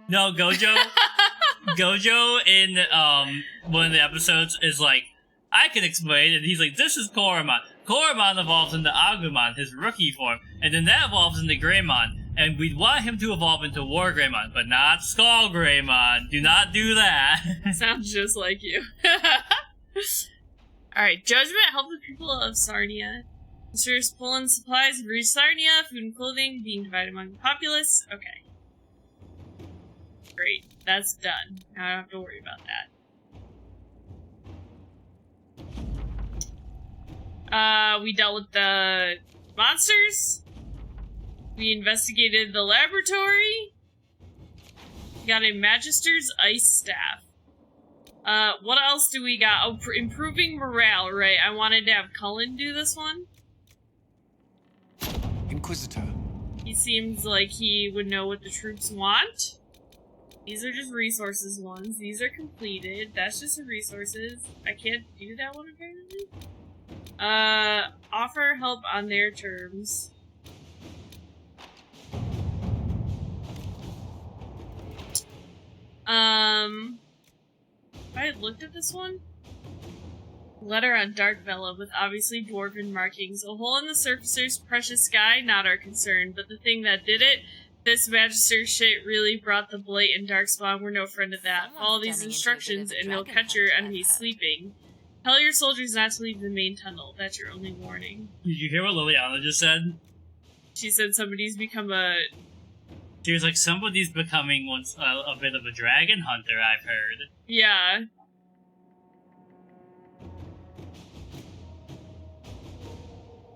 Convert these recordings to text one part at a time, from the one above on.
No, Gojo in one of the episodes is like, I can explain, and he's like, this is Koromon. Koromon evolves into Agumon, his rookie form, and then that evolves into Greymon, and we'd want him to evolve into War Greymon, but not Skull Greymon. Do not do that. Sounds just like you. Alright, Judgment, help the people of Sarnia. Ensures pulling supplies of Sarnia, food and clothing, being divided among the populace. Okay. Great. That's done. Now I don't have to worry about that. We dealt with the monsters. We investigated the laboratory. We got a Magister's Ice Staff. What else do we got? Oh, improving morale, right. I wanted to have Cullen do this one. Inquisitor. He seems like he would know what the troops want. These are just resources ones. These are completed. That's just the resources. I can't do that one apparently. Offer help on their terms. I looked at this one. Letter on Dark Vela with obviously dwarven markings. A hole in the surfacer's precious sky, not our concern, but the thing that did it, this Magister shit really brought the blight and darkspawn. We're no friend of that. Follow these instructions and you'll catch your enemies sleeping. Tell your soldiers not to leave the main tunnel. That's your only warning. Did you hear what Liliana just said? She said somebody's become a... She was like, somebody's becoming once a bit of a dragon hunter, I've heard. Yeah.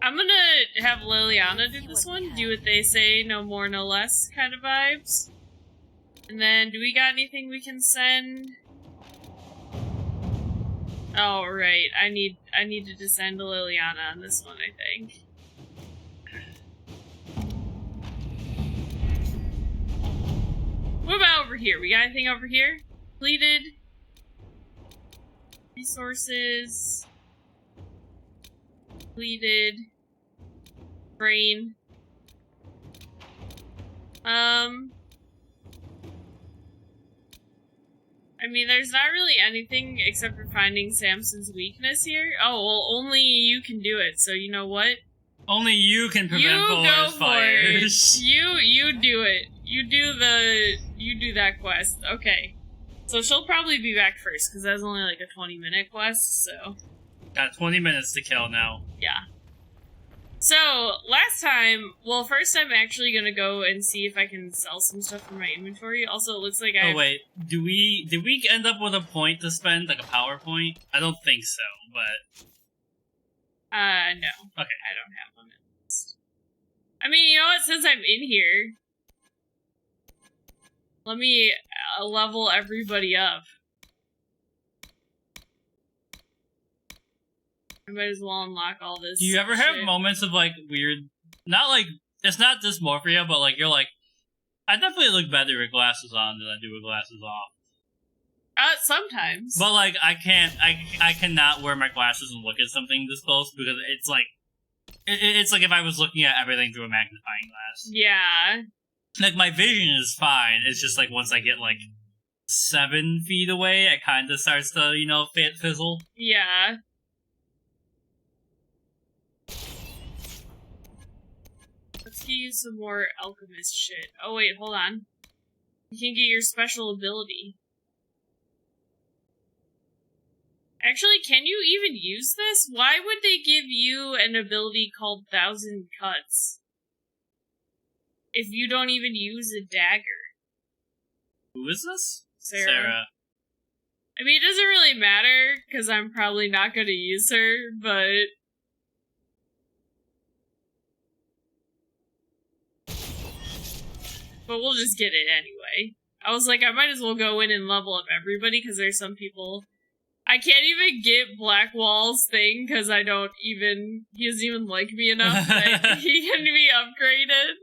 I'm gonna have Liliana do this one. Do what they say, no more, no less kind of vibes. And then, do we got anything we can send? Oh, right. I need to send to Liliana on this one, I think. What about over here? We got anything over here? Completed. Resources. Completed. Brain. I mean, there's not really anything except for finding Samson's weakness here. Oh, well, only you can do it, so you know what? Only you can prevent forest fires. You do it. You do that quest. Okay. So she'll probably be back first, because that's only like a 20-minute quest, so... Got 20 minutes to kill now. Yeah. So, first I'm actually gonna go and see if I can sell some stuff from my inventory. Also, it looks like I... Oh, wait. Did we end up with a point to spend? Like a power point? I don't think so, but... No. Okay. I don't have one. I mean, you know what? Since I'm in here... Let me level everybody up. I might as well unlock all this. Do you ever have moments of, like, weird... Not, like... It's not dysmorphia, but, like, you're like... I definitely look better with glasses on than I do with glasses off. Sometimes. But, like, I cannot wear my glasses and look at something this close because it's, like... It's like if I was looking at everything through a magnifying glass. Yeah. Like, my vision is fine. It's just, like, once I get, like, 7 feet away, it kind of starts to, you know, fizzle. Yeah. Let's get you some more alchemist shit. Oh, wait, hold on. You can get your special ability. Actually, can you even use this? Why would they give you an ability called 1,000 Cuts? If you don't even use a dagger. Who is this? Sarah. I mean, it doesn't really matter, because I'm probably not going to use her, but... But we'll just get it anyway. I was like, I might as well go in and level up everybody, because there's some people... I can't even get Blackwall's thing, because he doesn't even like me enough that he can be upgraded.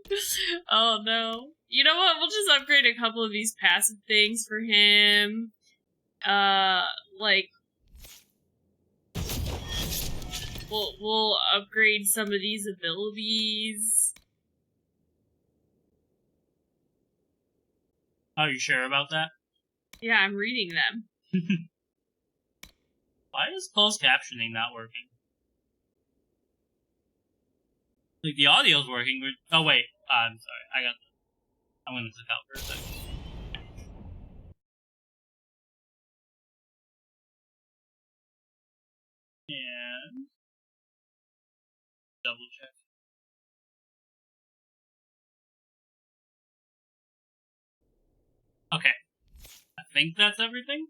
Oh no. You know what, we'll just upgrade a couple of these passive things for him. We'll upgrade some of these abilities. Are you sure about that? Yeah, I'm reading them. Why is closed captioning not working? Like, the audio's working. Oh, wait. I'm sorry. I'm gonna click out for a second. And double check. Okay. I think that's everything.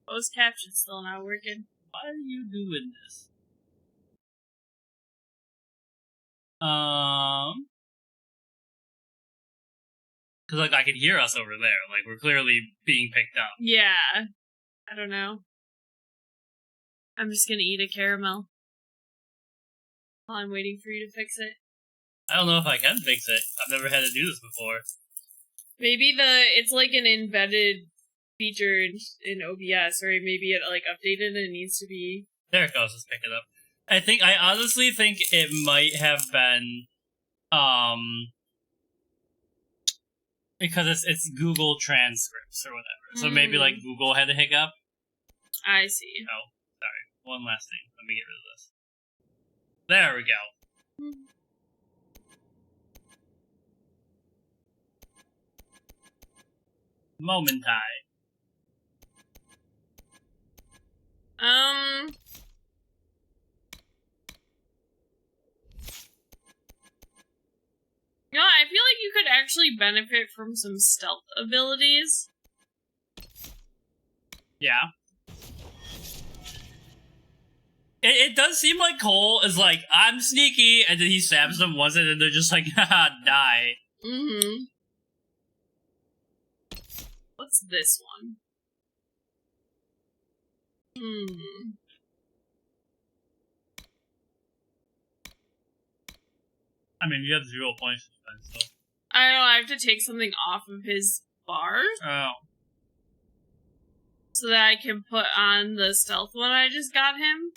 Closed caption's still not working. Why are you doing this? Because, like, I can hear us over there. Like, we're clearly being picked up. Yeah. I don't know. I'm just gonna eat a caramel while I'm waiting for you to fix it. I don't know if I can fix it. I've never had to do this before. Maybe it's like an embedded feature in OBS, or maybe it like updated and it needs to be... There it goes, let's pick it up. I honestly think it might have been, because it's Google transcripts or whatever. So maybe, like, Google had a hiccup. I see. Oh, sorry. One last thing. Let me get rid of this. There we go. Moment time. You know, I feel like you could actually benefit from some stealth abilities. Yeah. It does seem like Cole is like, I'm sneaky, and then he stabs them once, and then they're just like, haha, die. Mm-hmm. What's this one? I mean, you have 0 points to spend, so... I don't know, I have to take something off of his bar. Oh. So that I can put on the stealth one I just got him.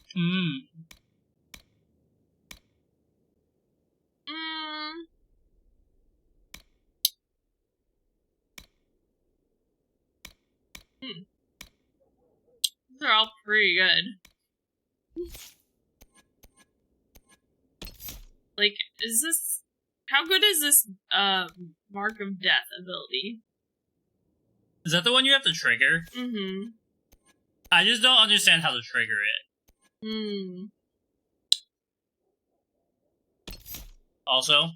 These are all pretty good. Like, is this... How good is this, Mark of Death ability? Is that the one you have to trigger? Mm-hmm. I just don't understand how to trigger it. Also,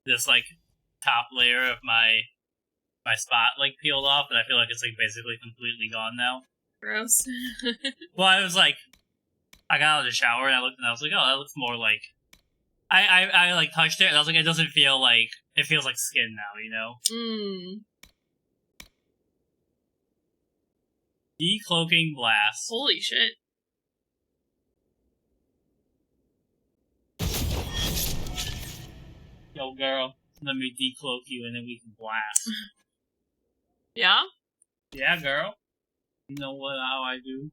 this, like, top layer of my spot, like, peeled off, and I feel like it's, like, basically completely gone now. Gross. Well, I was like... I got out of the shower, and I looked, and I was like, oh, that looks more like... I like, touched it, and I was like, it doesn't feel like... It feels like skin now, you know? Decloaking Blast. Holy shit. Yo, girl, let me decloak you, and then we can blast. Yeah? Yeah, girl. You know how I do.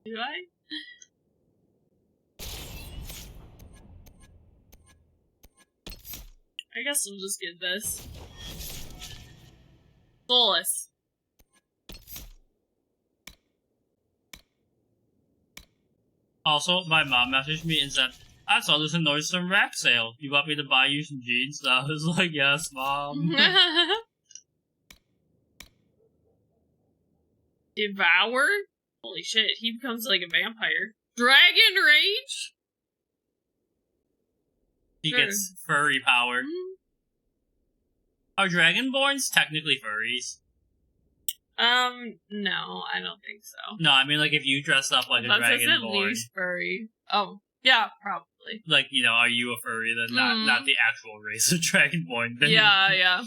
Do I? I guess we'll just get this. Solace. Also, my mom messaged me and said, I saw this in Nordstrom rack sale. You want me to buy you some jeans? So I was like, yes, Mom. Devour? Holy shit, he becomes like a vampire. Dragon Rage? He gets furry power. Are Dragonborns technically furries? No, I don't think so. No, I mean, like, if you dress up like a Dragonborn... least furry. Oh, yeah, probably. Like, you know, are you a furry then? Not the actual race of Dragonborn. Then Yeah.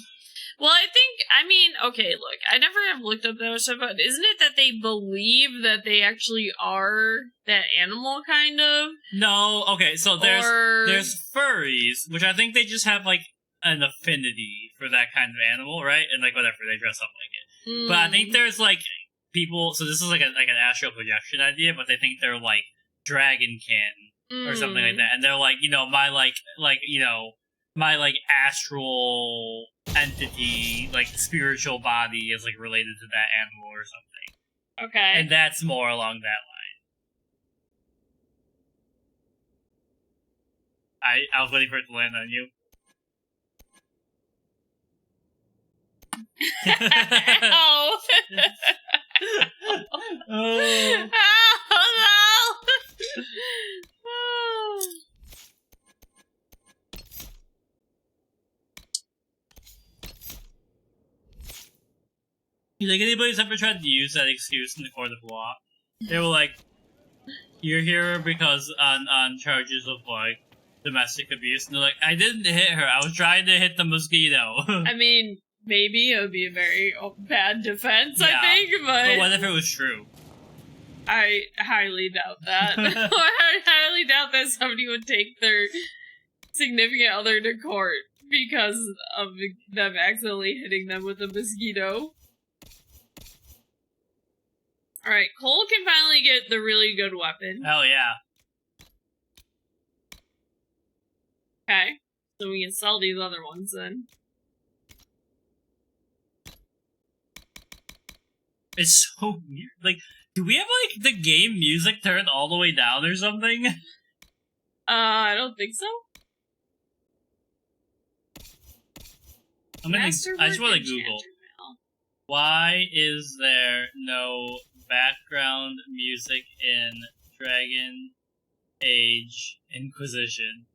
Well, I mean, okay, look, I never have looked up that much stuff, but isn't it that they believe that they actually are that animal, kind of? No, okay, so there's furries, which I think they just have, like, an affinity for that kind of animal, right? And, like, whatever, they dress up like it. But I think there's, like, people, so this is, like, an astral projection idea, but they think they're, like, dragonkin or something like that. And they're like, you know, my my like astral entity, like spiritual body, is like related to that animal or something. Okay. And that's more along that line. I was waiting for it to land on you. Ow! Oh. Oh no! Oh. You think anybody's ever tried to use that excuse in the court of law? They were like, "You're here because on charges of like domestic abuse," and they're like, "I didn't hit her. I was trying to hit the mosquito." I mean, maybe it would be a very bad defense, Yeah, I think, but what if it was true? I highly doubt that. I highly doubt that somebody would take their significant other to court because of them accidentally hitting them with a mosquito. Alright, Cole can finally get the really good weapon. Hell yeah. Okay, so we can sell these other ones then. It's so weird. Like, do we have like the game music turned all the way down or something? I don't think so. I just want to Google. Why is there no background music in Dragon Age Inquisition?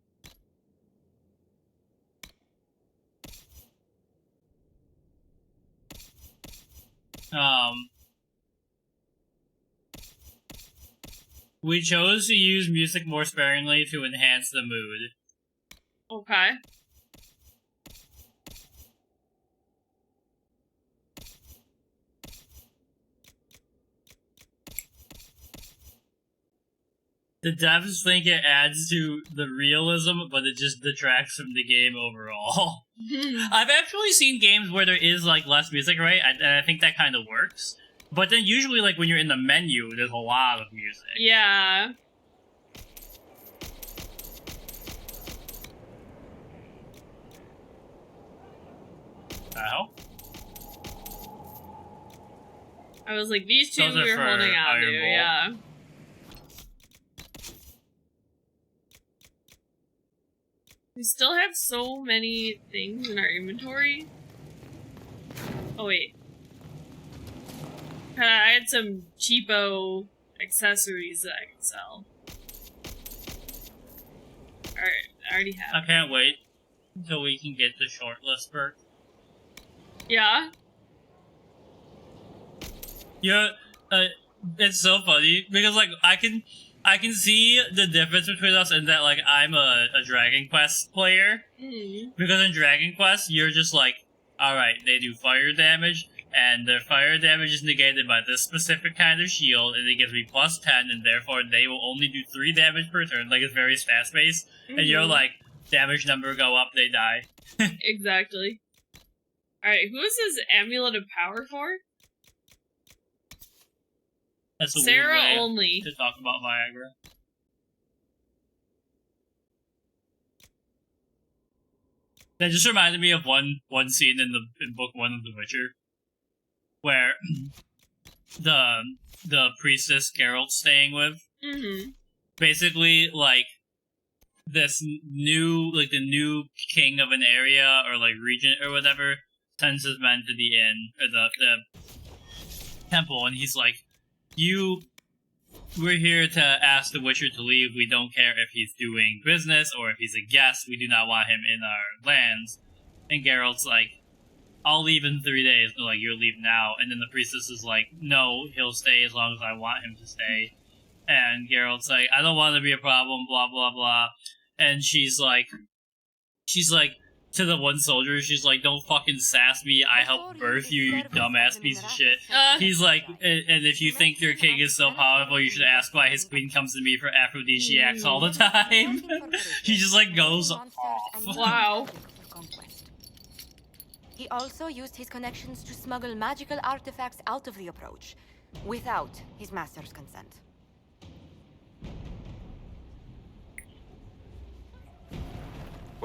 We chose to use music more sparingly to enhance the mood. Okay. The devs think it adds to the realism, but it just detracts from the game overall. I've actually seen games where there is like less music, right? And I think that kind of works. But then usually, like when you're in the menu, there's a lot of music. Yeah. Oh. I was like, these two Those are we were for holding on to, Iron Bolt. yeah. We still have so many things in our inventory. Oh wait. I had some cheapo accessories that I could sell. Alright, I already have. I can't wait until we can get the shortlist perk. Yeah? Yeah, it's so funny because like I can see the difference between us in that like I'm a Dragon Quest player because in Dragon Quest you're just like, all right, they do fire damage and their fire damage is negated by this specific kind of shield and it gives me plus 10 and therefore they will only do 3 damage per turn. Like it's very stats based, and you're like damage number go up, they die. Exactly. All right, who is this amulet of power for? That's a Sarah weird way only. to talk about Viagra. That just reminded me of one scene in book 1 of The Witcher, where the priestess Geralt's staying with, basically like this new the new king of an area or like region or whatever sends his men to the inn or the temple, and he's like, we're here to ask the Witcher to leave. We don't care if he's doing business or if he's a guest. We do not want him in our lands. And Geralt's like, I'll leave in 3 days. They're like, you'll leave now. And then the priestess is like, no, he'll stay as long as I want him to stay. And Geralt's like, I don't want to be a problem, blah, blah, blah. And she's like, to the one soldier, she's like, don't fucking sass me, I helped birth you, you dumbass piece of shit. He's like, and if you think your king is so powerful, you should ask why his queen comes to me for aphrodisiacs all the time. He just like goes off. Wow. He also used his connections to smuggle magical artifacts out of the approach, without his master's consent.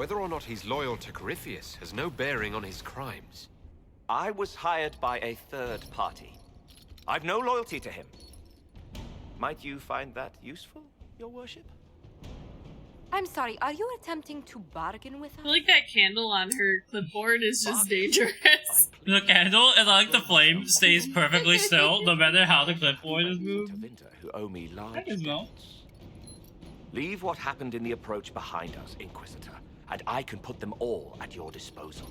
Whether or not he's loyal to Corypheus has no bearing on his crimes. I was hired by a third party. I've no loyalty to him. Might you find that useful, your worship? I'm sorry, are you attempting to bargain with I us? feel like that candle on her clipboard is just dangerous. The candle and like the flame stays perfectly still, no matter how the clipboard is moved. Who owe me large I can smell. debts. Leave what happened in the approach behind us, Inquisitor, and I can put them all at your disposal.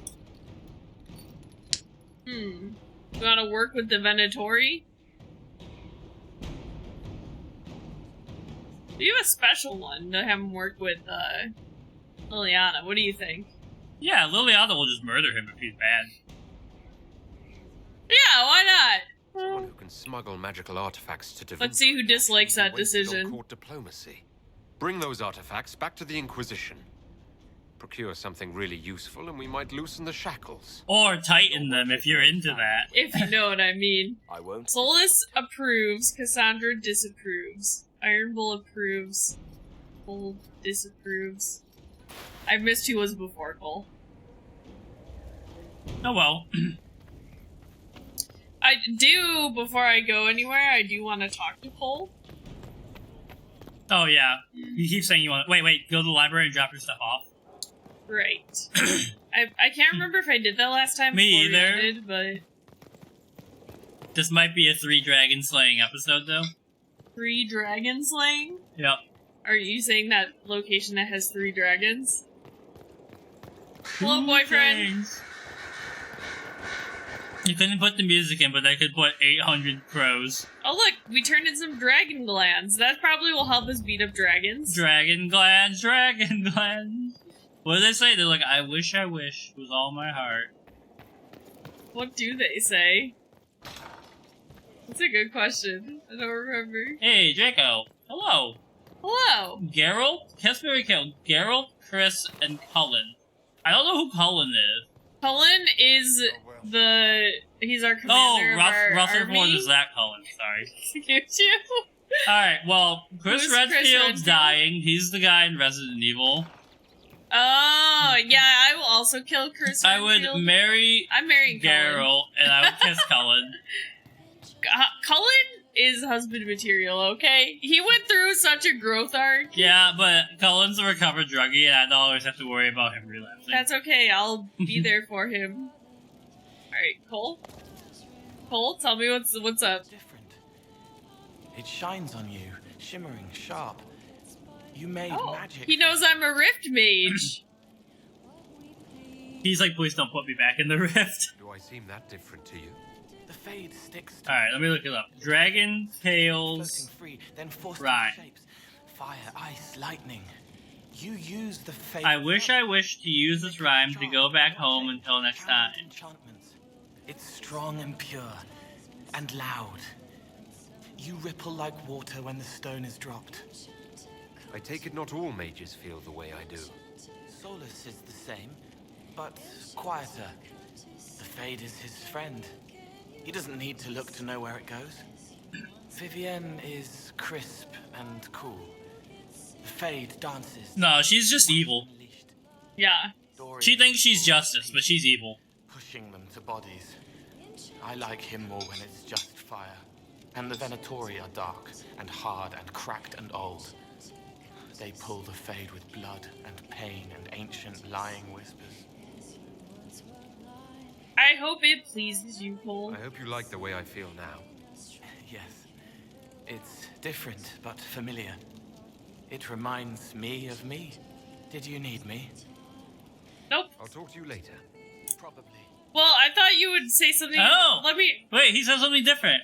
You wanna work with the Venatori? You have a special one to have him work with, Liliana. What do you think? Yeah, Liliana will just murder him if he's bad. Yeah, why not? Someone who can smuggle magical artifacts to Tevinter. Let's see who dislikes that wasted on decision. court diplomacy. Bring those artifacts back to the Inquisition. Procure something really useful and we might loosen the shackles. Or tighten them if you're into that. If you know what I mean. I won't. Solus approves, Cassandra disapproves. Iron Bull approves. Bull disapproves. I've missed who was before Cole. Oh well. I do, before I go anywhere, I do want to talk to Cole. Oh yeah. You keep saying you want to... Wait, go to the library and drop your stuff off. Right. I can't remember if I did that last time. Me before we either. ended, but... This might be a 3 dragon slaying episode though. 3 dragon slaying? Yep. Are you saying that location that has 3 dragons? Hello, boyfriend. Thanks. You couldn't put the music in, but I could put 800 crows. Oh look, we turned in some dragon glands. That probably will help us beat up dragons. Dragon glands, dragon glands. What do they say? They're like, I wish with all my heart. What do they say? That's a good question. I don't remember. Hey, Draco. Hello. Hello. Geralt? Casper killed Geralt, Chris, and Cullen. I don't know who Cullen is. Cullen is he's our Oh, commander of our Rutherford army. is that Cullen, sorry. Excuse you. Alright, well, Chris Who's Chris Redfield's Redfield? dying. He's the guy in Resident Evil. Oh, yeah, I will also kill Chris I would Redfield. marry I'm marrying Cullen. Geralt, and I would kiss Cullen. Cullen is husband material, okay? He went through such a growth arc. Yeah, but Cullen's a recovered druggie, and I don't always have to worry about him relapsing. That's okay, I'll be there for him. Alright, Cole? Cole, tell me what's up. Different. It shines on you, shimmering, sharp. You made Oh, magic. he knows I'm a rift mage. He's like, please don't put me back in the rift. Do I seem that different to you? The fade sticks to Alright, let me look it up. Dragon, floating Tails... free, then forced Right. into shapes. Fire, ice, lightning. You use the fade. I wish to use this rhyme to go back home until next time. Enchantments. It's strong and pure, and loud. You ripple like water when the stone is dropped. I take it not all mages feel the way I do. Solus is the same, but quieter. The fade is his friend. He doesn't need to look to know where it goes. Vivienne is crisp and cool. The fade dances. No, she's just evil. Unleashed. Yeah. Dorian She thinks she's pulls justice, teeth, but she's evil. pushing them to bodies. I like him more when it's just fire. And the Venatori are dark and hard and cracked and old. They pull the fade with blood and pain and ancient lying whispers. I hope it pleases you, Cole. I hope you like the way I feel now. Yes, it's different but familiar. It reminds me of me. Did you need me? Nope. I'll talk to you later. Probably. Well, I thought you would say something. Oh! Let me. Wait, he said something different.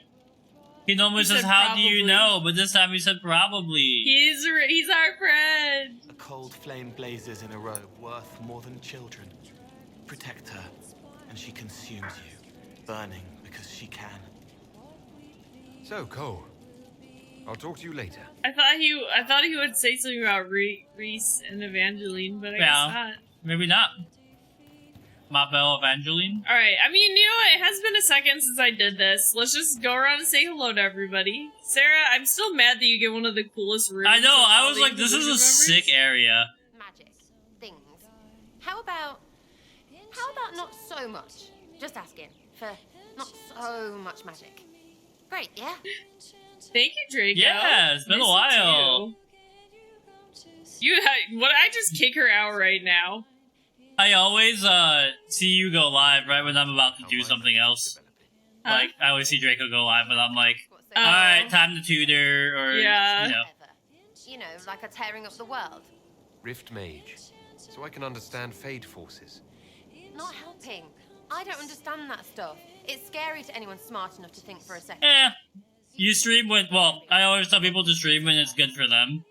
He normally He says, said how do you probably. know? But this time he said probably. He's our friend. A cold flame blazes in a robe worth more than children. Protect her, and she consumes you, burning because she can. So, Cole, I'll talk to you later. I thought he would say something about Reese and Evangeline, but I guess not. Maybe not. Ma belle Evangeline. Alright, I mean, you know what? It has been a second since I did this. Let's just go around and say hello to everybody. Sarah, I'm still mad that you get one of the coolest rooms. I know, of I all was the like, this is a Inquisition sick area. Magic. Things. How about not so much? Just asking for not so much magic. Great, yeah? Thank you, Draco. Yeah, it's been a Miss while. Would I just kick her out right now? I always see you go live right when I'm about to do something else. Like, I always see Draco go live, but I'm like, alright, time to tutor, or, Yeah. you know. You know, like a tearing up the world. Rift Mage, so I can understand Fade forces. Not helping. I don't understand that stuff. It's scary to anyone smart enough to think for a second. You stream when, well, I always tell people to stream when it's good for them.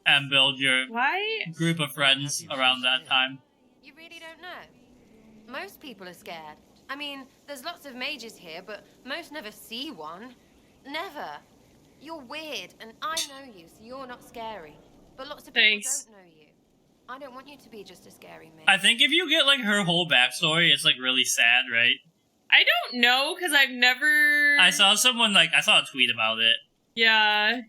And build your Why? group of friends around that time. You really don't know. Most people are scared. I mean, there's lots of mages here, but most never see one. Never. You're weird, and I know you, so you're not scary. But lots of people don't know you. I don't want you to be just a scary mage. I think if you get, like, her whole backstory, it's, like, really sad, right? I don't know, because I've never... I saw someone, like, I saw a tweet about it. Yeah.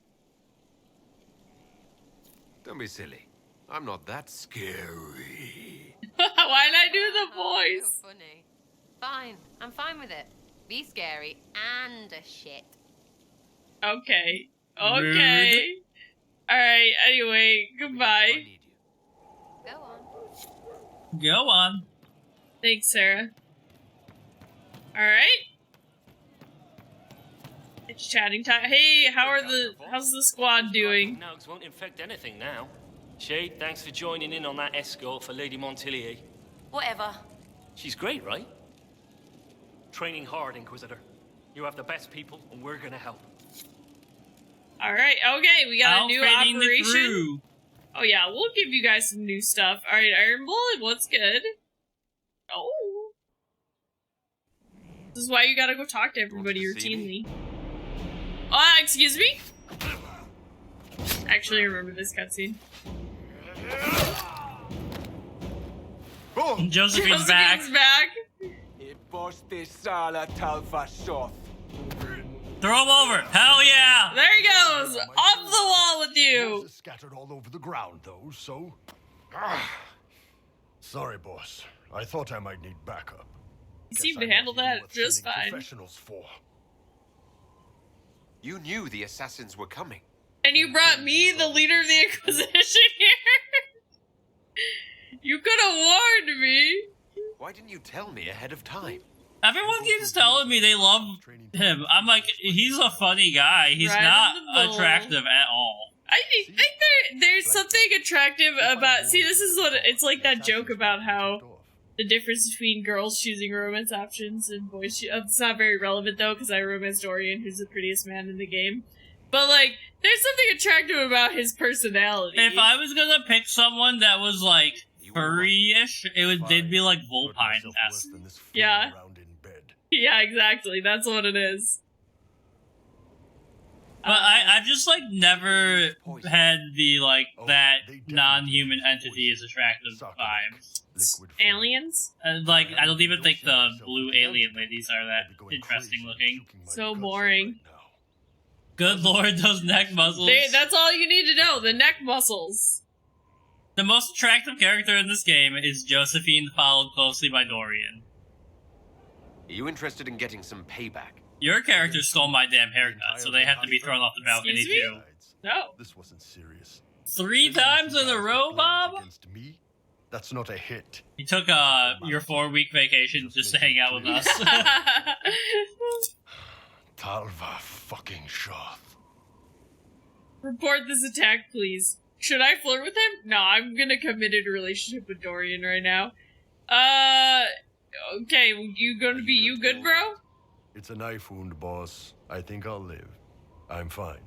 Don't be silly. I'm not that scary. Why'd I do the voice? So funny. Fine. I'm fine with it. Be scary and a shit. Okay. Okay. Alright, anyway, goodbye. Go on. Go on. Thanks, Sarah. Alright. It's chatting time. Hey, how's the squad doing? Nugs won't infect anything now. Shade, thanks for joining in on that escort for Lady Montilier. Whatever. She's great, right? Training hard, Inquisitor. You have the best people, and we're gonna help. Alright, okay, we got a new Outfitting the operation. crew. Oh yeah, we'll give you guys some new stuff. Alright, Iron Bullet, what's good? Oh. This is why you gotta go talk to everybody routinely. Excuse me? I actually remember this cutscene. Josephine's back. Throw him over. Hell yeah. There he goes. Off the wall with you. Scattered all over the ground, though, so... Sorry, boss. I thought I might need backup. You seem to handle that just fine. Professionals for. You knew the assassins were coming. And you brought me, the leader of the Inquisition, here? You could have warned me. Why didn't you tell me ahead of time? Everyone keeps telling me they love him. I'm like, he's a funny guy. He's Right not on the ball. attractive at all. I think there's something attractive about... See, this is what... It's like that joke about how the difference between girls choosing romance options and boys... It's not very relevant, though, because I romance Dorian, who's the prettiest man in the game. But, like, there's something attractive about his personality. If I was gonna pick someone that was, like, furry-ish, they'd be, like, Vulpine-esque. Yeah. Yeah, exactly. That's what it is. But I've just, like, never had the, like, that non-human entity is attractive vibes. Aliens? Like, I don't even think the blue alien ladies are that interesting looking. So boring. Good lord, those neck muscles. That's all you need to know, the neck muscles. The most attractive character in this game is Josephine, followed closely by Dorian. Are you interested in getting some payback? Your character stole my damn haircut, so they have to be thrown off the balcony Excuse too. me? No. This wasn't serious. 3 times in a row, Bob? Against me? That's not a hit. You took your 4-week vacation just to hang out with us. Talva fucking Shoth. Report this attack, please. Should I flirt with him? No, I'm in a committed relationship with Dorian right now. Okay, you good, bro? It's a knife wound, boss. I think I'll live. I'm fine.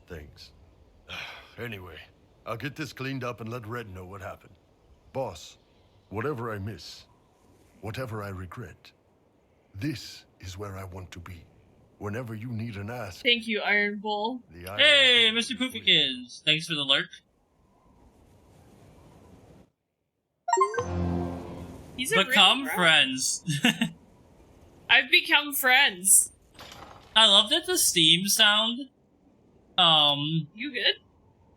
Thanks. Anyway, I'll get this cleaned up and let Red know what happened. Boss, whatever I miss, whatever I regret, this is where I want to be. Whenever you need an ask. Thank you, Iron Bull. Hey, Mr. Poofykins. Thanks for the lurk. He's a Become real friends. I've become friends. I love that the Steam sound. You good?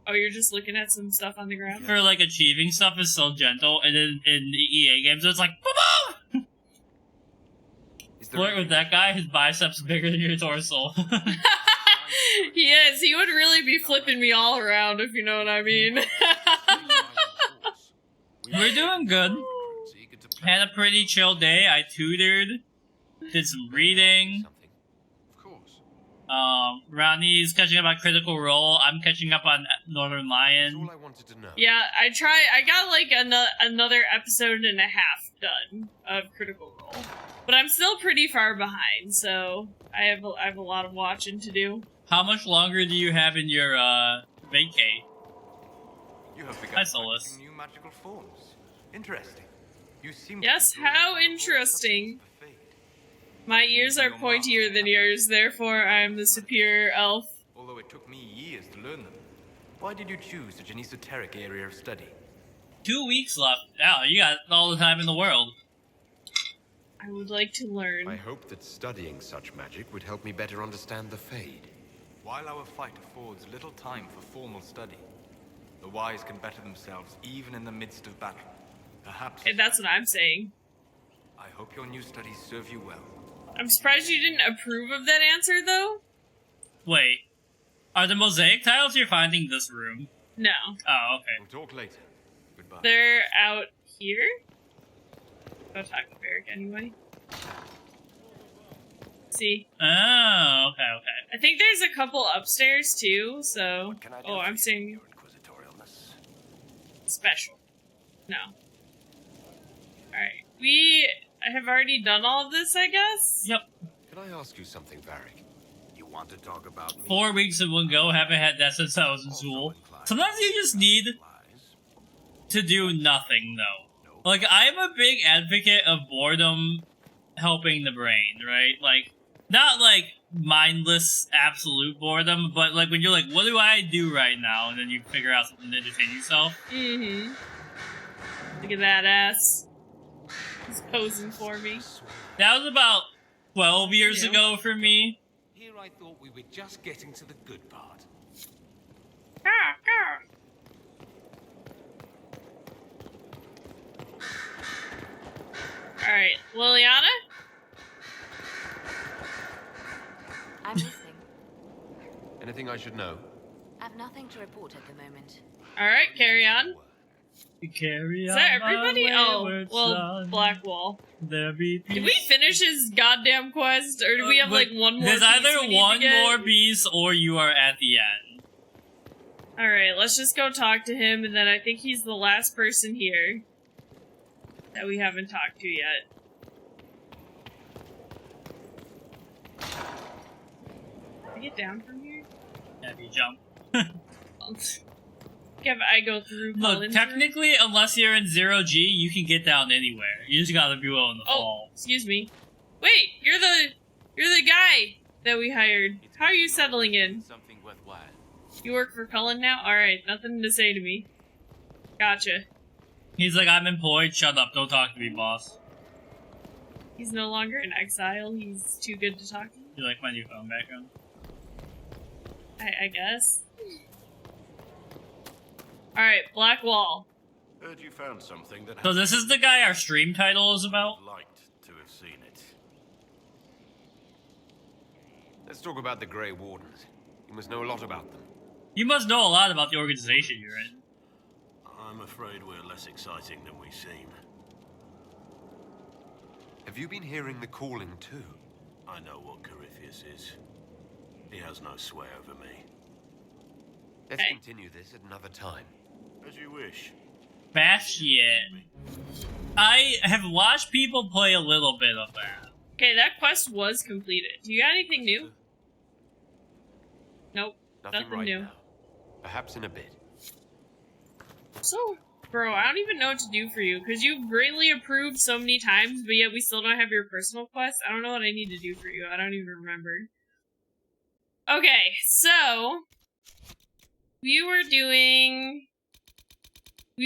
Oh, you're just looking at some stuff on the ground? For, like, achieving stuff is so gentle, and then in the EA games, it's like, boom! Flirt with that guy, his biceps are bigger than your torso. He is. He would really be flipping me all around, if you know what I mean. We're doing good. Had a pretty chill day. I tutored, did some reading. Ronnie's catching up on Critical Role. I'm catching up on Northern Lion. That's all I wanted to know. Yeah, I got like another episode and a half done of Critical Role, but I'm still pretty far behind. So I have a lot of watching to do. How much longer do you have in your vacay? You have begun Hi, Solus. practicing new magical forms. Interesting. You seem Yes, to be drawing how on the interesting. substance of the fade. My ears are pointier than yours, therefore I am the superior elf. Although it took me years to learn them. Why did you choose such an esoteric area of study? 2 weeks left. Oh, you got all the time in the world. I would like to learn. I hope that studying such magic would help me better understand the Fade. While our fight affords little time for formal study, the wise can better themselves even in the midst of battle. Perhaps. And that's what I'm saying. I hope your new studies serve you well. I'm surprised you didn't approve of that answer, though. Wait. Are the mosaic tiles you're finding this room? No. Oh, okay. We'll talk later. Goodbye. They're out here? Go talk to Barrick anyway. See? Oh, okay, okay. I think there's a couple upstairs, too, so... What can I do Oh, for I'm you, saying your inquisitorialness? special. No. Alright. We have already done all of this, I guess? Yep. Can I ask you something, Varric? You want to talk about me? 4 weeks in one go. Haven't had that since I was in school. Sometimes you just need to do nothing, though. Like, I'm a big advocate of boredom helping the brain, right? Like, not like mindless absolute boredom, but like when you're like, what do I do right now? And then you figure out something to entertain yourself. Mm-hmm. Look at that ass. He's posing for me. That was about 12 years ago for me. Here I thought we were just getting to the good part. Alright, Liliana? I'm listening. Anything I should know? I've nothing to report at the moment. Alright, carry on. Carry Is on that my everybody? Oh, wayward well, son. Blackwall. There be Did we finish his goddamn quest, or do we have like one more There's piece either we need one to get? more piece or you are at the end. Alright, let's just go talk to him, and then I think he's the last person here that we haven't talked to yet. Can I get down from here? Have you jump? If I go through Look, Colin's technically, unless you're in 0G, you can get down anywhere. You just gotta be willing to Oh, fall. excuse me. Wait, you're the guy that we hired. How are you settling in? Something worthwhile. You work for Cullen now? Alright, nothing to say to me. Gotcha. He's like, I'm employed, shut up, don't talk to me, boss. He's no longer in exile, he's too good to talk to. You like my new phone background? I guess. Alright, Black Wall. Heard you found something that So this is the guy our stream title is about? liked to have seen it. Let's talk about the Grey Wardens. You must know a lot about them. You must know a lot about the organization you're in. I'm afraid we're less exciting than we seem. Have you been hearing the calling too? I know what Corypheus is. He has no sway over me. Let's Okay. continue this at another time. As you wish. Bastion. I have watched people play a little bit of that. Okay, that quest was completed. Do you got anything new? Nope. Nothing Nothing right new. now. Perhaps in a bit. So, bro, I don't even know what to do for you, because you've greatly approved so many times, but yet we still don't have your personal quest. I don't know what I need to do for you. I don't even remember. Okay, so... We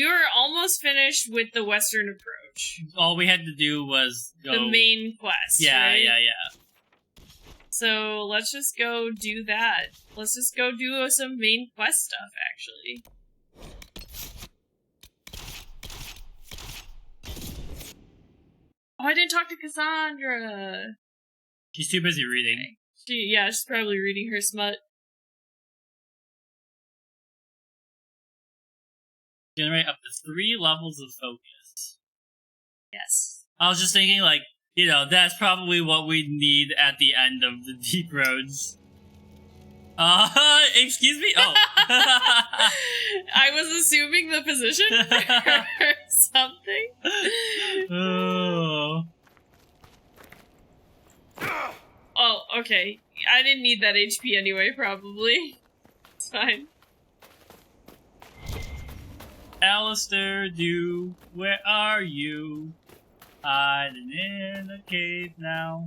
were almost finished with the Western approach. All we had to do was go... The main quest, Yeah, right? yeah, yeah. So let's just go do that. Let's just go do some main quest stuff, actually. Oh, I didn't talk to Cassandra! She's too busy reading. She's probably reading her smut. Generate up to 3 levels of focus. Yes. I was just thinking, like, you know, that's probably what we need at the end of the Deep Roads. Excuse me? Oh. I was assuming the position or something. Oh. Oh, okay. I didn't need that HP anyway, probably. It's fine. Alistair, where are you? Hiding in a cave now.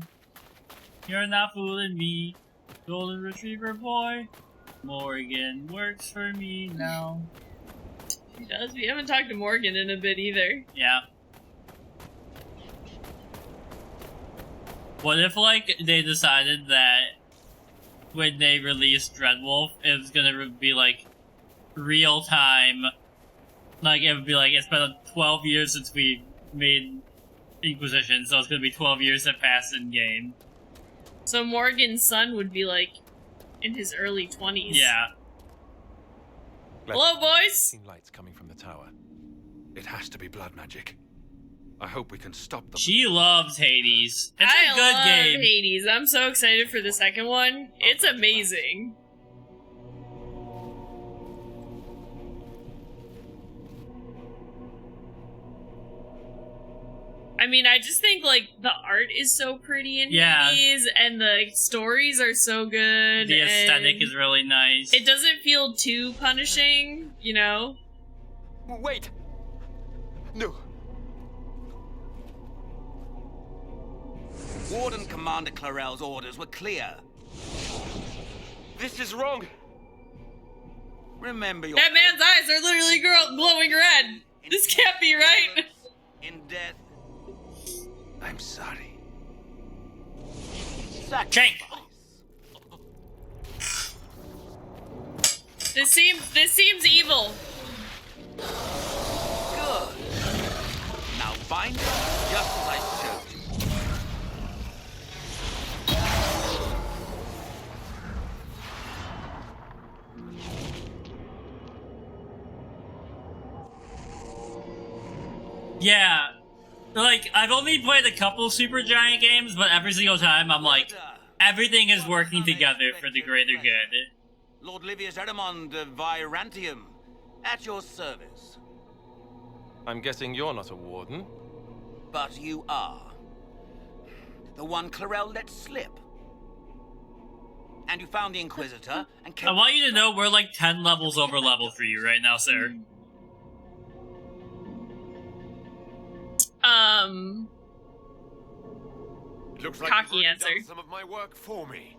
You're not fooling me, golden retriever boy. Morgan works for me now. He does. We haven't talked to Morgan in a bit either. Yeah. What if, like, they decided that when they released Dreadwolf, it was gonna be, like, real time. Like, it would be like, it's been 12 years since we made Inquisition, so it's gonna be 12 years that passed in game. So Morgan's son would be, like, in his early 20s. Yeah. Hello, boys! Seen lights coming from the tower. It has to be blood magic. I hope we can stop them. She loves Hades. It's I a good love game. Hades. I'm so excited for the second one. It's amazing. I mean, I just think, like, the art is so pretty in Hades, and the stories are so good. The aesthetic is really nice. It doesn't feel too punishing, you know? Wait! No. Warden Commander Clarel's orders were clear. This is wrong! Remember your... That man's eyes are literally glowing red! This can't be right! In death. I'm sorry. Sacrifice. This seems evil. Good. Now bind it just as I showed you. Yeah. Like, I've only played a couple Supergiant games, but every single time I'm like, everything is working together for the greater good. Lord Livius Eramond of Virantium, at your service. I'm guessing you're not a warden. But you are. The one Clarel let slip. And you found the Inquisitor and I want you to know we're like 10 levels over level for you right now, sir. Looks like cocky you've answer. done some of my work for me.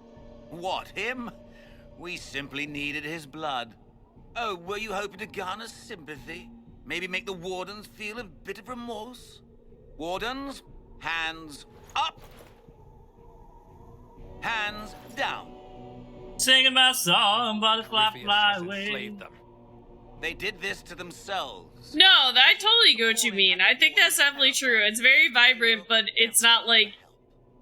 What, him? We simply needed his blood. Oh, were you hoping to garner sympathy? Maybe make the Wardens feel a bit of remorse? Wardens, hands up! Hands down. Singing my song, butterfly fly away. They did this to themselves. No, I totally get what you mean. I think that's definitely true. It's very vibrant, but it's not, like,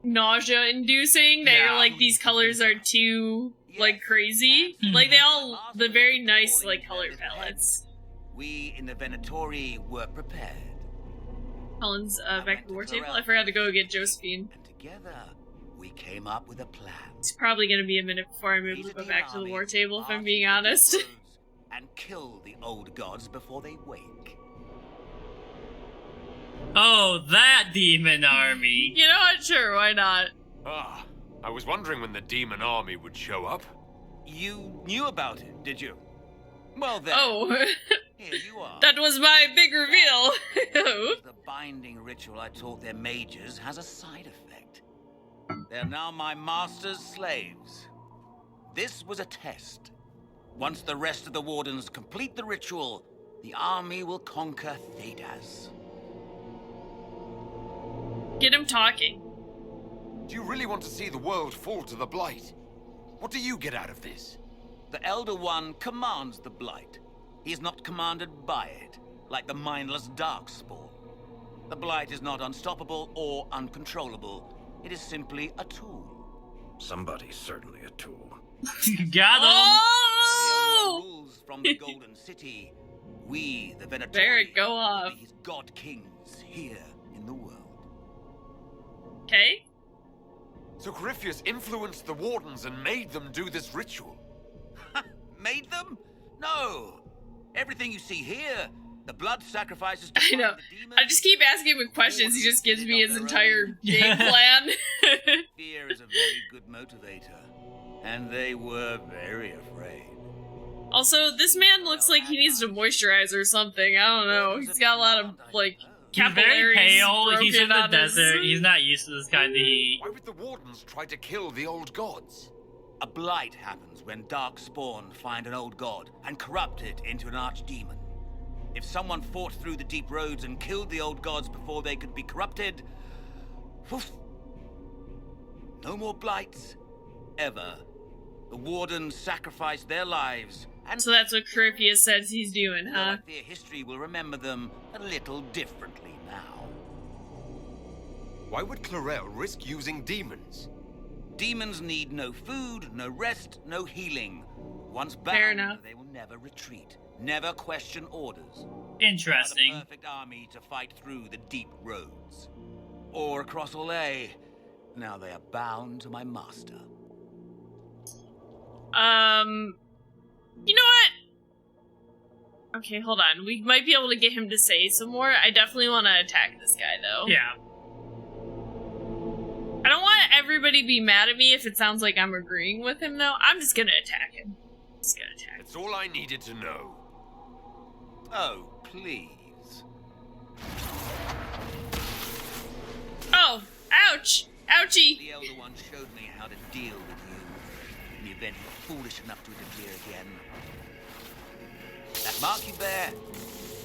nausea-inducing. They're, like, these colors are too, like, crazy. Like, the very nice, like, color palettes. We in the Venatori were prepared. Colin's back at the war table. I forgot to go get Josephine. And together, we came up with a plan. It's probably gonna be a minute before I move to go back to the war table, if I'm being honest. And kill the old gods before they wake. Oh, that demon army. You know what? Sure, why not? Ah, I was wondering when the demon army would show up. You knew about it, did you? Well then. Oh. Here you are. That was my big reveal. The binding ritual I taught their mages has a side effect. They're now my master's slaves. This was a test. Once the rest of the Wardens complete the ritual, the army will conquer Thedas. Get him talking. Do you really want to see the world fall to the Blight? What do you get out of this? The Elder One commands the Blight. He is not commanded by it, like the mindless Darkspawn. The Blight is not unstoppable or uncontrollable. It is simply a tool. Somebody's certainly a tool. Got him! Oh! The Elder One rules from the Golden City. We, the Venatori, Barrett, go will off. be his god kings here in the world. Okay. So Corypheus influenced the Wardens and made them do this ritual. Made them? No. Everything you see here, the blood sacrifices. I know. I just keep asking him questions. He just gives me his entire game plan. Fear is a very good motivator, and they were very afraid. Also, this man looks like he needs to moisturize or something. I don't know. He's got a lot of, like, He's very capillaries pale. He's broken in the out his- desert. He's not used to this kind of heat. Why would the Wardens try to kill the old gods? A blight happens when Darkspawn find an old god and corrupt it into an archdemon. If someone fought through the deep roads and killed the old gods before they could be corrupted, woof, no more blights, ever. The Wardens sacrificed their lives, and So that's what Corypheus says he's doing, though huh? I fear history will remember them a little differently now. Why would Clarel risk using demons? Demons need no food, no rest, no healing. Once Fair bound, enough. they will never retreat, never question orders. Interesting. A perfect army to fight through the deep roads. Or across Olay. Now they are bound to my master. You know what? Okay, hold on. We might be able to get him to say some more. I definitely want to attack this guy, though. Yeah. I don't want everybody to be mad at me if it sounds like I'm agreeing with him, though. I'm just gonna attack him. Just gonna attack him. It's all I needed to know. Oh, please. Oh, ouch! Ouchie! The Elder One showed me how to deal with you in the event you were foolish enough to interfere again. That mark you bear,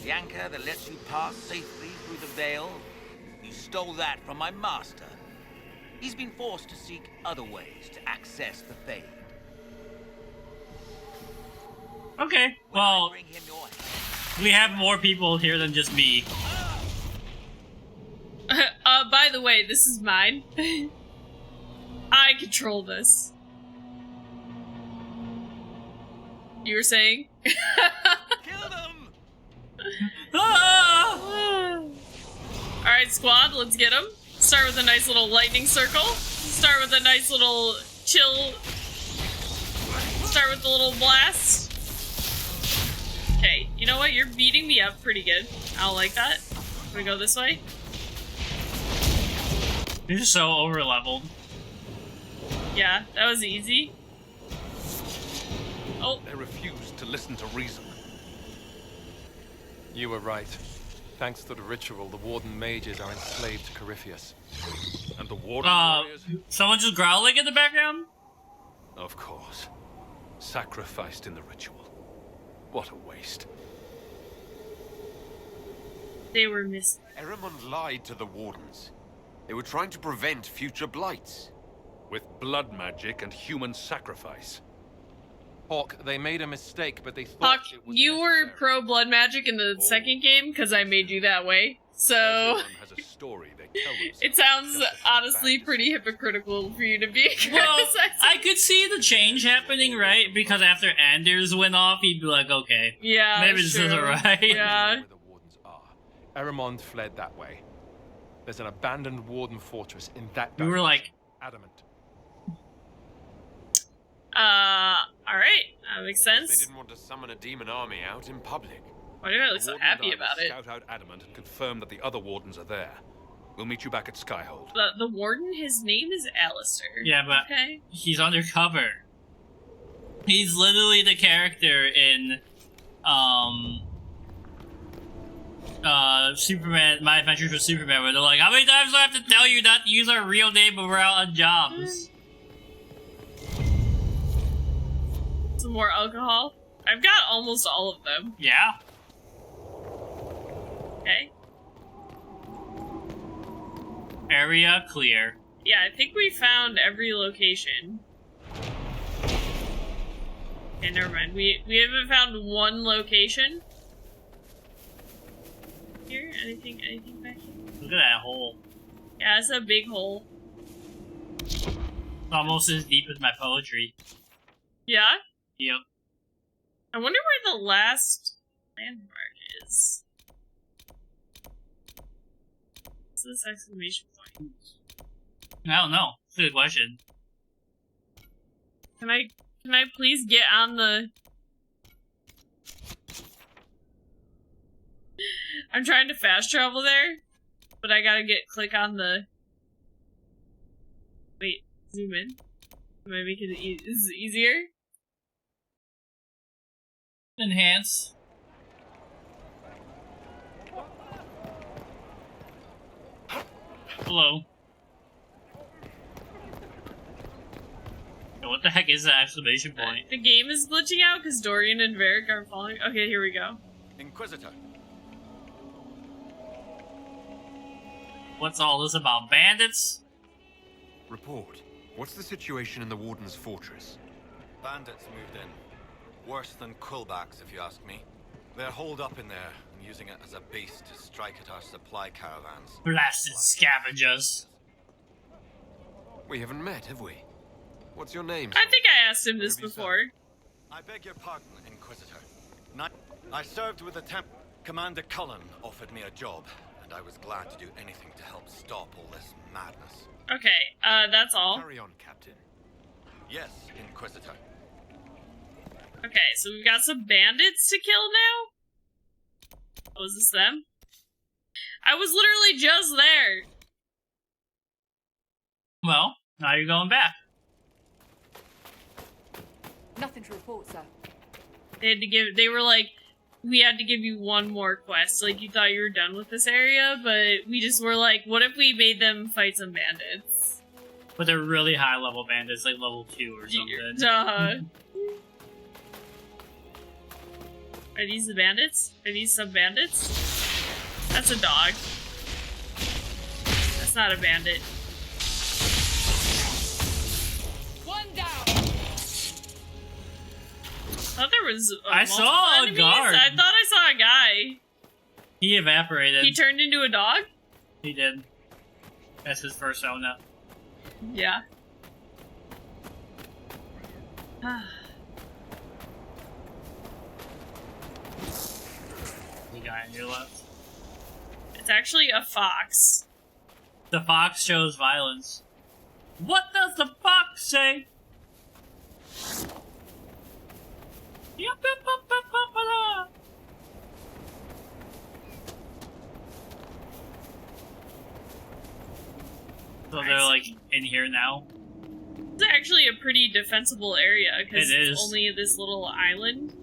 the anchor that lets you pass safely through the veil, you stole that from my master. He's been forced to seek other ways to access the Fade. Okay, well, Bring him your hand. we have more people here than just me. By the way, this is mine. I control this. You were saying? Kill them! Ah! Alright, squad, let's get him. Start with a nice little lightning circle. Start with a nice little chill. Start with a little blast. Okay, you know what? You're beating me up pretty good. I don't like that. Can we go this way? You're so over-leveled. Yeah, that was easy. Oh, They refused to listen to reason. You were right. Thanks to the ritual, the Warden mages are enslaved to Corypheus. And the Warden warriors? Someone just growling in the background? Of course. Sacrificed in the ritual. What a waste. they were missing. Eramond lied to the Wardens. They were trying to prevent future blights. With blood magic and human sacrifice. Hawk, they made a mistake, but they thought Hawk, it was you were necessary. pro blood magic in the second game because I made you that way. So Everyone has a story they tell themselves. it sounds just how honestly bad pretty hypocritical for you to be. Well, criticizing. I could see the change happening, right? Because after Anders went off, he'd be like, okay, Yeah, maybe this true. isn't right. Yeah. Where the Wardens are. Eramond fled that way. There's an abandoned Warden fortress in that We were direction. like, Adamant. Alright, that makes They sense. didn't want to summon a demon army out in public. Why do I look The so Warden and happy I will about it? Scout out Adamant and confirm that the other Wardens are there. We'll meet you back at Skyhold. The warden, his name is Alistair. yeah, but Okay. he's undercover. He's literally the character in, Superman, My Adventures with Superman, where they're like, how many times do I have to tell you not to use our real name when we're out on jobs? Some more alcohol. I've got almost all of them. Yeah. Okay. Area clear. Yeah, I think we found every location. Okay, never mind. We haven't found one location. Here? Anything back here? Look at that hole. Yeah, it's a big hole. It's almost as deep as my poetry. Yeah? Yep. I wonder where the last landmark is. What's this exclamation point? I don't know. It's a good question. Can I please get on the... I'm trying to fast travel there, but I gotta click on the... Wait, zoom in. Am I making it easier? Enhance. Hello. Yo, what the heck is that exclamation point? The game is glitching out because Dorian and Varric are falling. Okay, here we go. Inquisitor. What's all this about? Bandits? Report. What's the situation in the Warden's fortress? Bandits moved in. Worse than Quillbacks, if you ask me. They're holed up in there and using it as a base to strike at our supply caravans. Blasted scavengers. We haven't met, have we? What's your name? I think I asked him this before. I beg your pardon, Inquisitor. I served with the Temp. Commander Cullen offered me a job, and I was glad to do anything to help stop all this madness. Okay, that's all. Carry on, Captain. Yes, Inquisitor. Okay, so we've got some bandits to kill now? Oh, is this them? I was literally just there! Well, now you're going back. Nothing to report, sir. They were like, we had to give you one more quest. Like, you thought you were done with this area, but we just were like, what if we made them fight some bandits? But they're really high level bandits, like level 2 or something. Are these the bandits? Are these some bandits? That's a dog. That's not a bandit. One down. I thought there was I saw a enemies. guard. I thought I saw a guy. He evaporated. He turned into a dog? He did. That's his first Ona. Yeah. The guy on your left. It's actually a fox. The fox shows violence. What does the fox say? So they're like in here now. It's actually a pretty defensible area because It is. it's only this little island.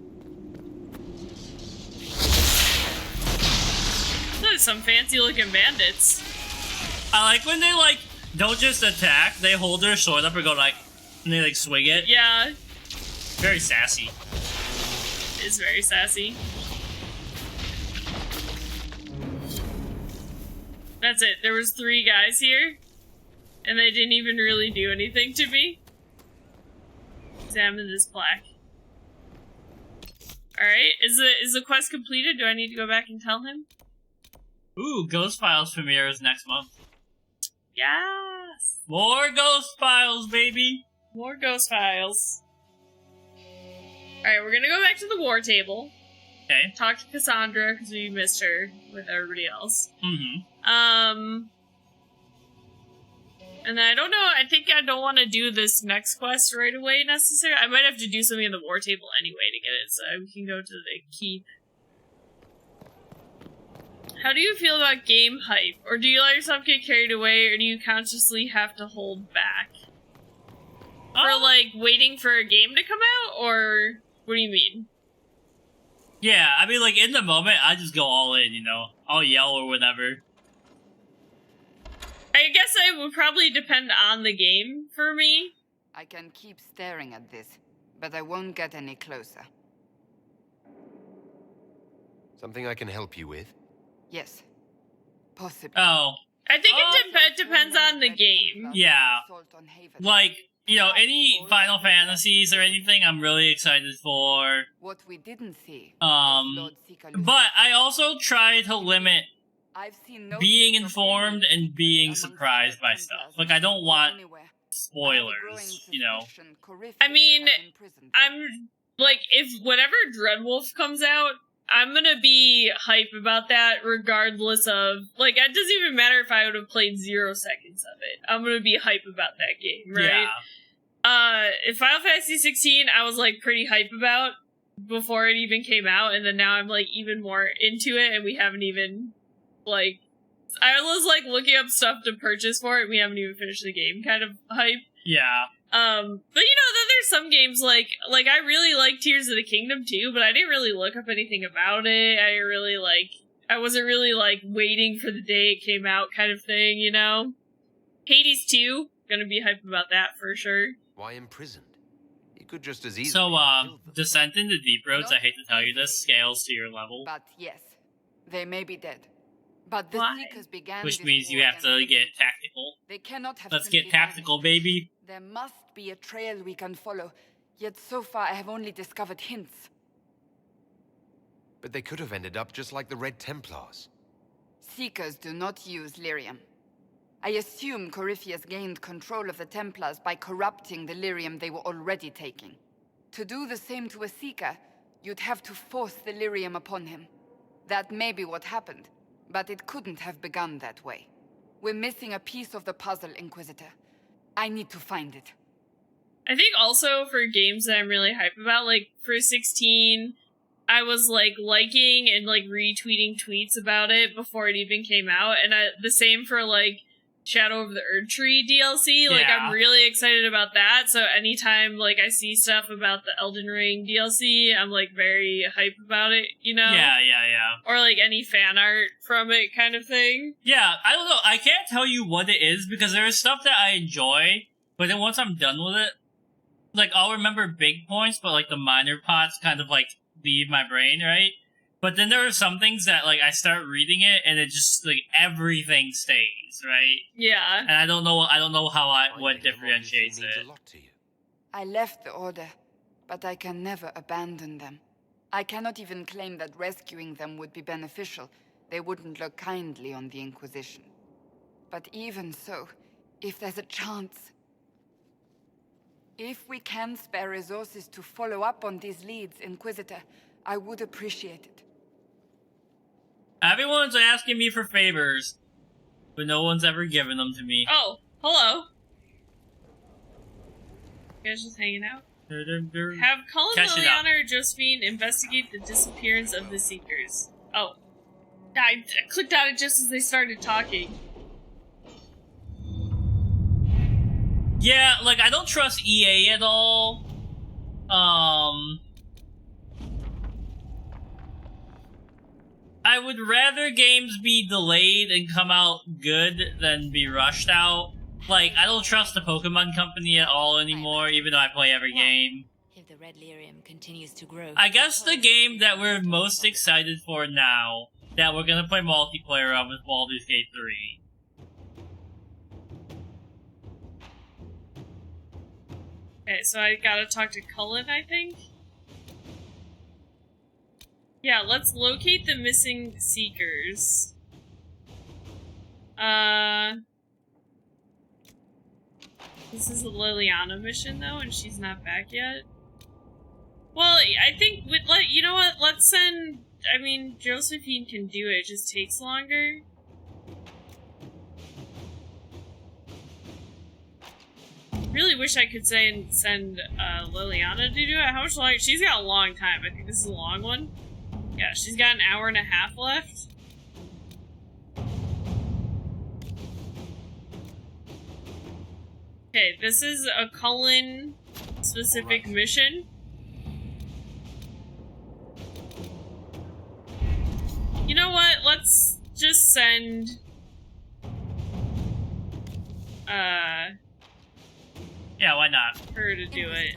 There's some fancy looking bandits. I like when they like don't just attack, they hold their sword up and go like, and they like swing it. Yeah. Very sassy. It's very sassy. That's it. There was 3 guys here, and they didn't even really do anything to me. Examine this plaque. Alright, is the quest completed? Do I need to go back and tell him? Ooh, Ghost Files premieres next month. Yes! More Ghost Files, baby! More Ghost Files. Alright, we're gonna go back to the war table. Okay. Talk to Cassandra, because we missed her with everybody else. Mm-hmm. And then I don't know, I think I don't want to do this next quest right away, necessarily. I might have to do something in the war table anyway to get it, so we can go to the keep. How do you feel about game hype? Or do you let yourself get carried away, or do you consciously have to hold back? For, like, waiting for a game to come out, or what do you mean? Yeah, I mean, like, in the moment, I just go all in, you know? I'll yell or whatever. I guess it would probably depend on the game for me. I can keep staring at this, but I won't get any closer. Something I can help you with? Yes. Possibly. Oh. I think it depends on the game. Yeah. Like, you know, any Final Fantasies or anything I'm really excited for. What we didn't see. But I also try to limit being informed and being surprised by stuff. Like, I don't want spoilers, you know? I mean, I'm, like, if whenever Dreadwolf comes out, I'm gonna be hype about that regardless of, like, it doesn't even matter if I would have played 0 seconds of it. I'm gonna be hype about that game, right? Yeah. If Final Fantasy 16, I was, like, pretty hype about before it even came out, and then now I'm, like, even more into it, and we haven't even, like, I was, like, looking up stuff to purchase for it, and we haven't even finished the game kind of hype. Yeah. But you know, then there's some games like I really like Tears of the Kingdom too, but I didn't really look up anything about it. I wasn't really like waiting for the day it came out kind of thing, you know? Hades 2, gonna be hype about that for sure. Why imprisoned? You could just as easily. So, Descent into Deep Roads, I hate to tell you this, scales to your level. But yes, they may be dead. But the Seekers began which means you have to get tactical. They cannot have Let's get tactical, baby. There must be a trail we can follow. Yet so far I have only discovered hints. But they could have ended up just like the Red Templars. Seekers do not use lyrium. I assume Corypheus gained control of the Templars by corrupting the lyrium they were already taking. To do the same to a Seeker, you'd have to force the lyrium upon him. That may be what happened. But it couldn't have begun that way. We're missing a piece of the puzzle, Inquisitor. I need to find it. I think also for games that I'm really hype about, like for 16, I was like liking and like retweeting tweets about it before it even came out, and the same for like Shadow of the Erdtree DLC. Like, Yeah. I'm really excited about that. So anytime like I see stuff about the Elden Ring DLC, I'm like very hype about it, you know? Yeah. Or like any fan art from it kind of thing. Yeah, I don't know. I can't tell you what it is because there is stuff that I enjoy, but then once I'm done with it, like, I'll remember big points, but like the minor parts kind of like leave my brain, right? But then there are some things that like I start reading it and it just like everything stays, right? Yeah. And I don't know what differentiates it. I left the Order, but I can never abandon them. I cannot even claim that rescuing them would be beneficial. They wouldn't look kindly on the Inquisition. But even so, if there's a chance... If we can spare resources to follow up on these leads, Inquisitor, I would appreciate it. Everyone's asking me for favors, but no one's ever given them to me. Oh, hello. You guys just hanging out? Have Cullen, Liliana, or Josephine investigate the disappearance of the Seekers. Oh. I clicked on it just as they started talking. Yeah, like, I don't trust EA at all. I would rather games be delayed and come out good than be rushed out. Like, I don't trust the Pokemon Company at all anymore, even though I play every game. If the red lyrium continues to grow. I guess the game that we're most excited for now, that we're gonna play multiplayer of, is Baldur's Gate 3. Okay, so I gotta talk to Cullen, I think? Yeah, let's locate the missing Seekers. This is a Liliana mission, though, and she's not back yet. Well, I think, you know what, let's send... I mean, Josephine can do it, it just takes longer. Really wish I could send Liliana to do it. How much longer? She's got a long time. I think this is a long one. Yeah, she's got an hour and a half left. Okay, this is a Cullen-specific mission. You know what? Let's just send... Yeah, why not? Her to do it.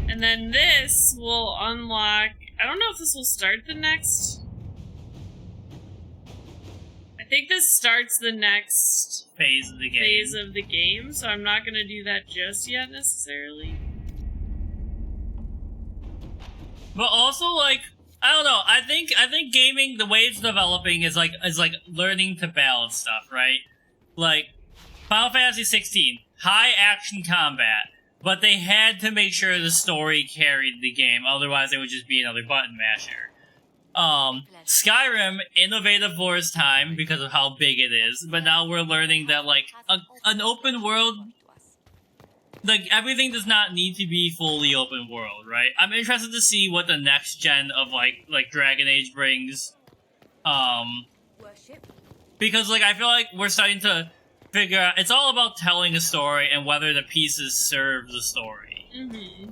And then this will unlock... I don't know if this will start the next... I think this starts the next phase of the game. So I'm not gonna do that just yet necessarily. But also, like, I don't know. I think gaming, the way it's developing is like learning to balance stuff, right? Like Final Fantasy 16, high action combat, but they had to make sure the story carried the game, otherwise it would just be another button masher. Skyrim, innovative for its time because of how big it is, but now we're learning that, like, an open world, like, everything does not need to be fully open world, right? I'm interested to see what the next gen of, like Dragon Age brings. Because, like, I feel like we're starting to figure out, it's all about telling a story and whether the pieces serve the story. Mm-hmm.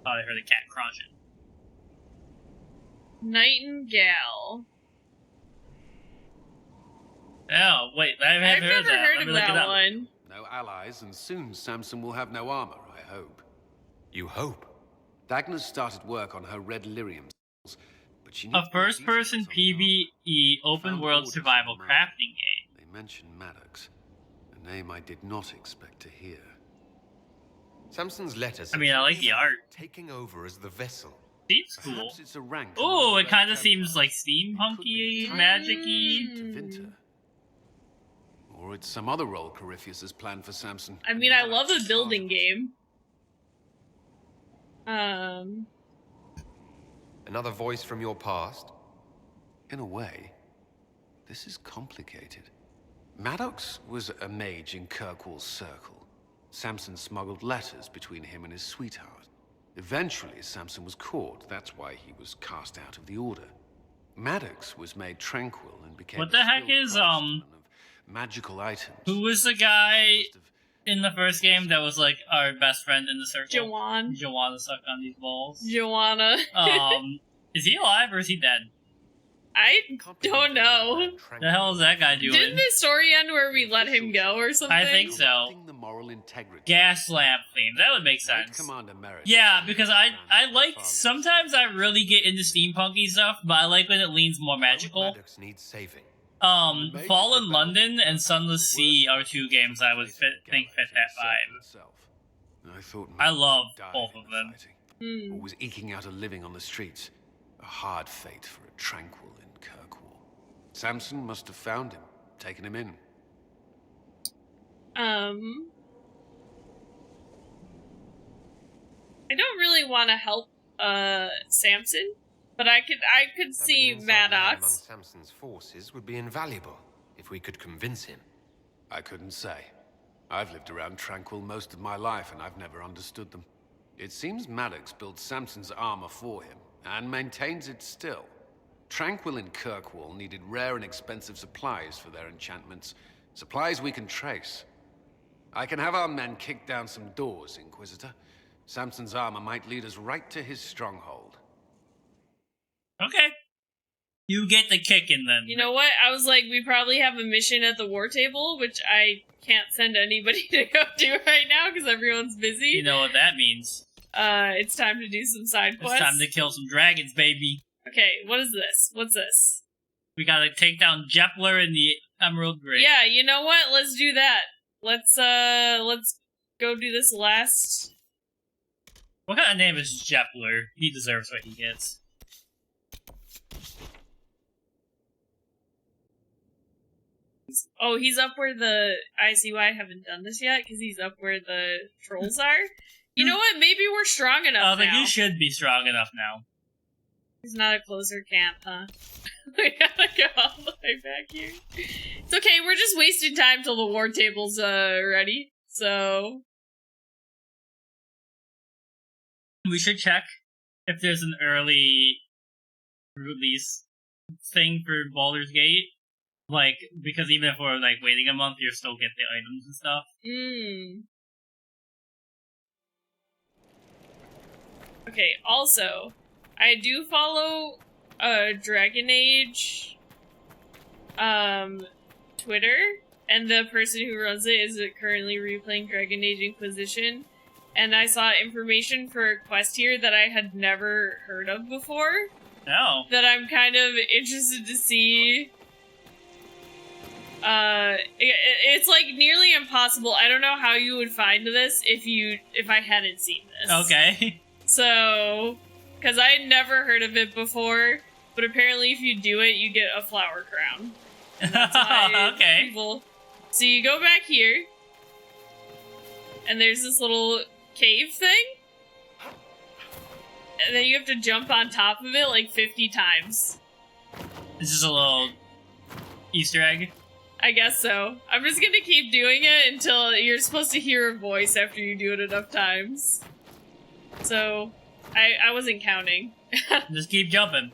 Thought I heard a cat crunching. Nightingale. Oh, wait, I haven't heard never that. heard Let me of look it that up. one. No allies, and soon Samson will have no armor, I hope. You hope? Dagna's started work on her red lyrium cells, but she A needs first-person PvE open-world survival crafting game. They mention Maddox, a name I did not expect to hear. Samson's letters. I mean, I like the art. Taking over as the vessel. Seems cool. Perhaps it's a rank. Oh, it kind of seems like steampunky, magic-y. To Vinter. Or it's some other role Corypheus has planned for Samson. I mean, I love the building game. Another voice from your past? In a way, this is complicated. Maddox was a mage in Kirkwall's circle. Samson smuggled letters between him and his sweetheart. Eventually, Samson was caught. That's why he was cast out of the Order. Maddox was made tranquil and became What the heck is, magical items. Who was the guy in the first game that was, like, our best friend in the circle? Joanna sucked on these balls. Joanna. Is he alive or is he dead? I don't know. The hell is that guy doing? Didn't the story end where we let him go or something? I think so. The moral integrity. Gas lamp theme. That would make sense. Commander Merritt. Yeah, because I like, sometimes I really get into steampunky stuff, but I like when it leans more magical. Maddox needs saving. Fallen London and Sunless Sea are two games I would think fit that vibe. I love both of them. Or was eking out a living on the streets. A hard fate for a tranquil in Kirkwall. Samson must have found him, taken him in. I don't really want to help Samson, but I could see Maddox. Among Samson's forces would be invaluable if we could convince him. I couldn't say. I've lived around Tranquil most of my life and I've never understood them. It seems Maddox built Samson's armor for him and maintains it still. Tranquil and Kirkwall needed rare and expensive supplies for their enchantments. Supplies we can trace. I can have our men kick down some doors, Inquisitor. Samson's armor might lead us right to his stronghold. Okay. You get the kicking then. You know what? I was like, we probably have a mission at the war table, which I can't send anybody to go do right now because everyone's busy. You know what that means. It's time to do some side quests. It's time to kill some dragons, baby. Okay, what is this? What's this? We gotta take down Jepler in the Emerald Grave. Yeah, you know what? Let's do that. Let's go do this last. What kind of name is Jepler? He deserves what he gets. Oh, he's up where the... I see why I haven't done this yet, because he's up where the trolls are. You know what? Maybe we're strong enough now. You should be strong enough now. He's not a closer camp, huh? We gotta go all the way back here. It's okay, we're just wasting time till the war table's ready, so... We should check if there's an early release thing for Baldur's Gate. Like, because even if we're, like, waiting a month, you'll still get the items and stuff. Okay, also, I do follow Dragon Age Twitter, and the person who runs it is currently replaying Dragon Age Inquisition. and I saw information for a quest here that I had never heard of before. Oh. That I'm kind of interested to see. It's like nearly impossible. I don't know how you would find this if I hadn't seen this. Okay. So, because I had never heard of it before, but apparently if you do it, you get a flower crown. And that's why okay. People... So you go back here, and there's this little cave thing, and then you have to jump on top of it like 50 times. This is a little Easter egg. I guess so. I'm just gonna keep doing it until you're supposed to hear a voice after you do it enough times. So, I wasn't counting. Just keep jumping.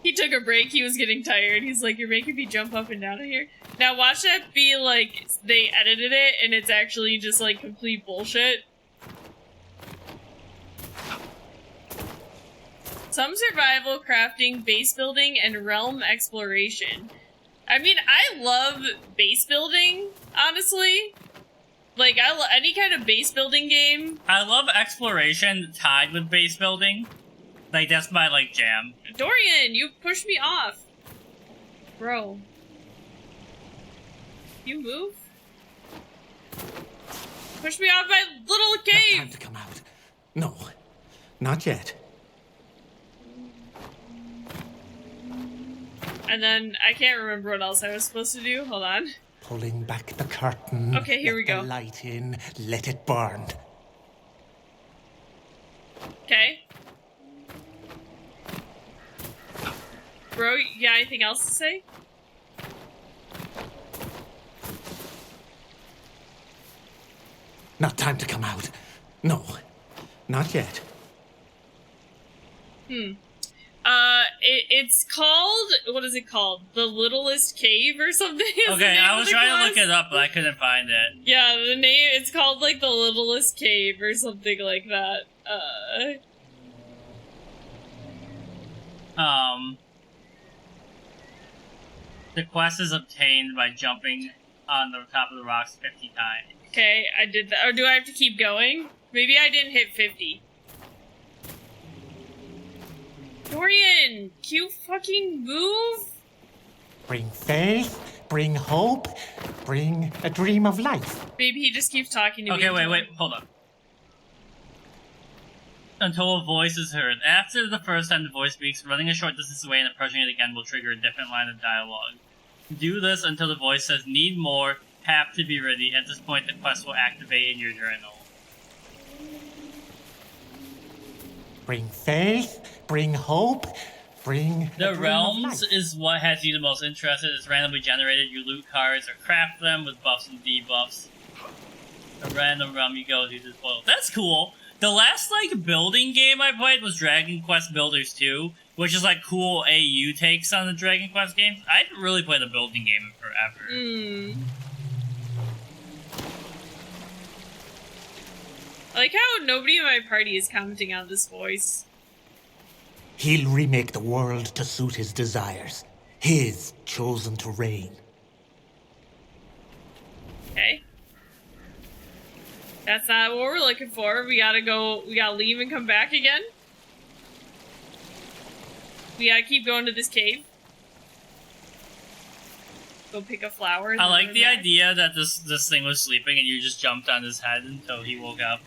He took a break, he was getting tired. He's like, you're making me jump up and down here. Now watch that be like, they edited it and it's actually just like complete bullshit. Some survival, crafting, base building, and realm exploration. I mean, I love base building, honestly. Like, any kind of base building game. I love exploration tied with base building. Like, that's my, like, jam. Dorian, you pushed me off. Bro. You move? Push me off my little cave! Not time to come out. No, not yet. And then, I can't remember what else I was supposed to do. Hold on. Pulling back the curtain. Okay, here we go. Let the light in. Let it burn. Okay. Bro, you got anything else to say? Not time to come out. No, not yet. It's called, what is it called? The Littlest Cave or something? Okay, I was trying to look it up, but I couldn't find it. Yeah, the name, it's called like the Littlest Cave or something like that. The quest is obtained by jumping on the top of the rocks 50 times. Okay, I did that. Or do I have to keep going? Maybe I didn't hit 50. Dorian, can you fucking move? Bring faith, bring hope, bring a dream of life. Maybe he just keeps talking to me. Okay, wait, hold on. Until a voice is heard. After the first time the voice speaks, running a short distance away and approaching it again will trigger a different line of dialogue. Do this until the voice says, need more, have to be ready. At this point, the quest will activate in your journal. Bring faith, bring hope, bring The realms is what has you the most interested. It's randomly generated. You loot cards or craft them with buffs and debuffs. The random realm you go to this world. That's cool. The last, like, building game I played was Dragon Quest Builders 2, which is, like, cool AU takes on the Dragon Quest games. I haven't really played a building game in forever. I like how nobody in my party is commenting on this voice. He'll remake the world to suit his desires. His chosen terrain. Okay. That's not what we're looking for. We gotta leave and come back again. We gotta keep going to this cave. Go pick a flower. I like the idea that this thing was sleeping and you just jumped on his head until he woke up.